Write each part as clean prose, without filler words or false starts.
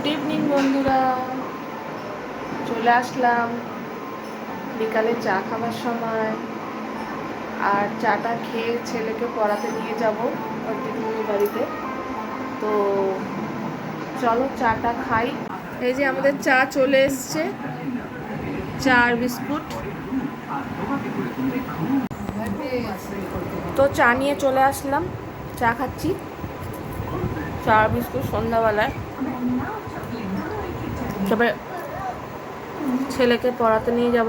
Good evening বন্ধুরা, চলে আসলাম বিকালে চা খাবার সময়। আর চাটা খেয়ে ছেলেকে পড়াতে নিয়ে যাব ওর দিদির বাড়িতে। তো চলো চাটা খাই। এই যে আমাদের চা চলে এসছে, চা আর বিস্কুট। তো চা নিয়ে চলে আসলাম, চা খাচ্ছি, চা আর বিস্কুট সন্ধ্যাবেলায়। তবে ছেলেকে পড়াতে নিয়ে যাব।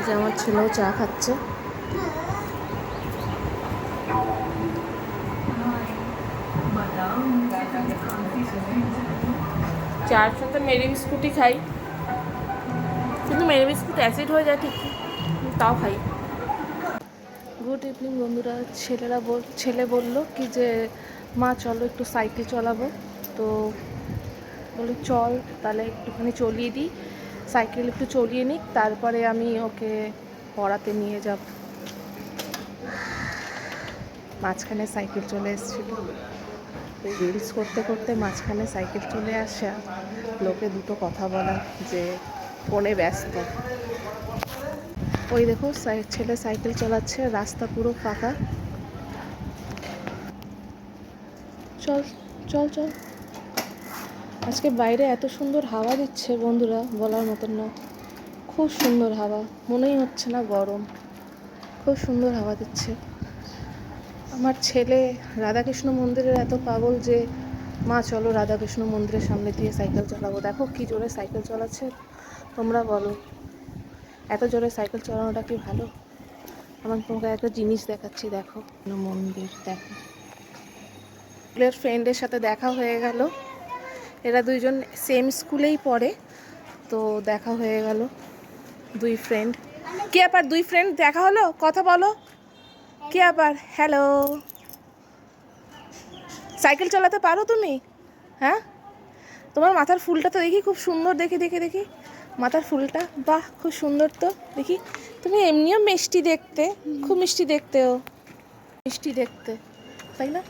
যে আমার ছেলেও চা খাচ্ছে। চার সাথে মেরি বিস্কুটই খাই, কিন্তু মেরি বিস্কুট অ্যাসিড হয়ে যায় ঠিক, তাও খাই। গুড ইভিনিং বন্ধুরা, ছেলে বলল কি যে মা চলো একটু সাইকেল চালাবো। তো বলি চল তাহলে একটুখানি চলিয়ে দিই, সাইকেল একটু চলিয়ে নিক, তারপরে আমি ওকে পড়াতে নিয়ে যাব। মাঝখানে সাইকেল চলে এসেছিল, রিলস করতে করতে মাঝখানে সাইকেল চলে আসে, লোকে দুটো কথা বলা যে ফোনে ব্যস্ত। ওই দেখো ছেলে সাইকেল চালাচ্ছে, রাস্তা পুরো ফাঁকা। চল চল চল। আজকে বাইরে এত সুন্দর হাওয়া দিচ্ছে বন্ধুরা, বলার মতন না। খুব সুন্দর হাওয়া, মনেই হচ্ছে না গরম, খুব সুন্দর হাওয়া দিচ্ছে। আমার ছেলে রাধাকৃষ্ণ মন্দিরের এত পাগল যে মা চলো রাধাকৃষ্ণ মন্দিরের সামনে দিয়ে সাইকেল চালাবো। দেখো কি জোরে সাইকেল চালাচ্ছে, তোমরা বলো এত জোরে সাইকেল চালানোটা কি ভালো? আমার তোমাকে একটা জিনিস দেখাচ্ছি, দেখো মন্দির, দেখো। স্কুলের ফ্রেন্ডের সাথে দেখা হয়ে গেল, এরা দুইজন সেম স্কুলেই পড়ে, তো দেখা হয়ে গেল দুই ফ্রেন্ড। কি ব্যাপার, দুই ফ্রেন্ড দেখা হলো, কথা বলো। কি ব্যাপার? হ্যালো, সাইকেল চালাতে পারো তুমি? হ্যাঁ, তোমার মাথার ফুলটা তো দেখি খুব সুন্দর, দেখি দেখি দেখি মাথার ফুলটা, বাহ খুব সুন্দর তো দেখি। তুমি এমনিও মিষ্টি দেখতে, খুব মিষ্টি দেখতেও, মিষ্টি দেখতে, তাই না?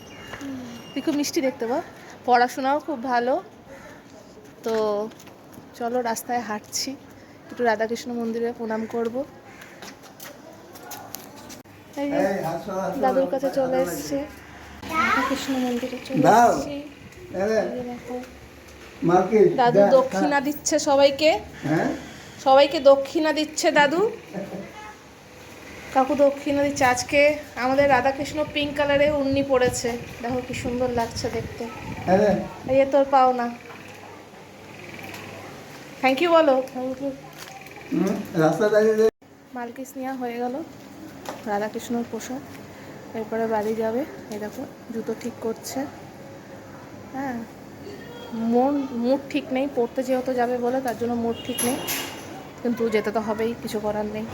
তুই খুব মিষ্টি দেখতে, বা পড়াশোনাও খুব ভালো। তো চলো রাস্তায় হাঁটছি, একটু রাধাকৃষ্ণ মন্দিরে প্রণাম করব। দাদুর কাছে চলে এসছে, রাধাকৃষ্ণ মন্দিরে চলে এসছি। দাদু দক্ষিণা দিচ্ছে সবাইকে, সবাইকে দক্ষিণা দিচ্ছে দাদু। কাকু দক্ষিণা দিচ্ছে। আজকে আমাদের রাধাকৃষ্ণ পিঙ্ক কালারে উন্নি পড়েছে, দেখো কি সুন্দর লাগছে দেখতে। এই তোর পাও না, থ্যাংক ইউ বলো। Thank you. মালকিস নেওয়া হয়ে গেল, রাধাকৃষ্ণর পোশাক। এরপরে বাড়ি যাবে। এই দেখো জুতো ঠিক করছে। হ্যাঁ, মুড ঠিক নেই, পড়তে যেহেতু যাবে বলে তার জন্য মুড ঠিক নেই, কিন্তু যেতে তো হবেই, কিছু করার নেই।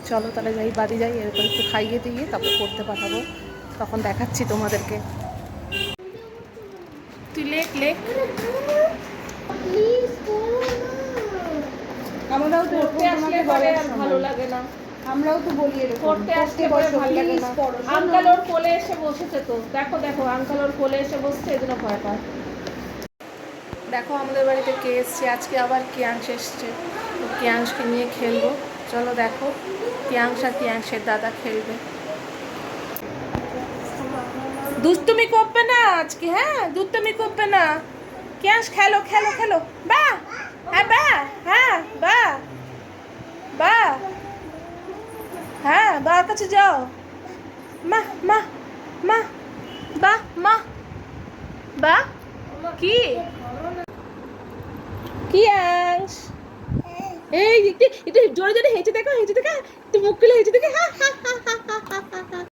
চলো তাহলে যাই, বাড়ি যাই, এরপর একটু খাইয়ে দিয়ে তারপর পড়তে পাঠাবো, তখন দেখাচ্ছি তোমাদেরকে। তুই লেখ লেখ। আমরাও পড়তে আসলে পরে আর ভালো লাগে না, আমরাও তো বলি পড়তে আসলে পরে ভালো লাগে না। আঙ্কাল ওর কোলে এসে বসেছে, তো দেখো দেখো আঙ্কাল ওর কোলে এসে বসছে, এজন্য ভয় পায়। দেখো আমাদের বাড়িতে কে এসছে আজকে, আবার কিয়াংশ এসছে, তো কিয়াংশকে নিয়ে খেলবো। চলো দেখো কিয়াংশ আর কিয়াংশের দাদা খেলবে। দুষ্টুমি করবে না আজকে, হ্যাঁ দুষ্টুমি করবে না। কিয়াংশ খেলো খেলো খেলো, বা হ্যাঁ বা, হ্যাঁ বা বা, হ্যাঁ বার কাছে যাও। মা মা মা, বা মা, বা কি কিয়াংশ, এই একটু একটু জোরে জোরে হেঁচে দেখো, হেঁচে দেখা, একটু মুখ খুলে হেঁচে দেখে, হা হা হা হা হা।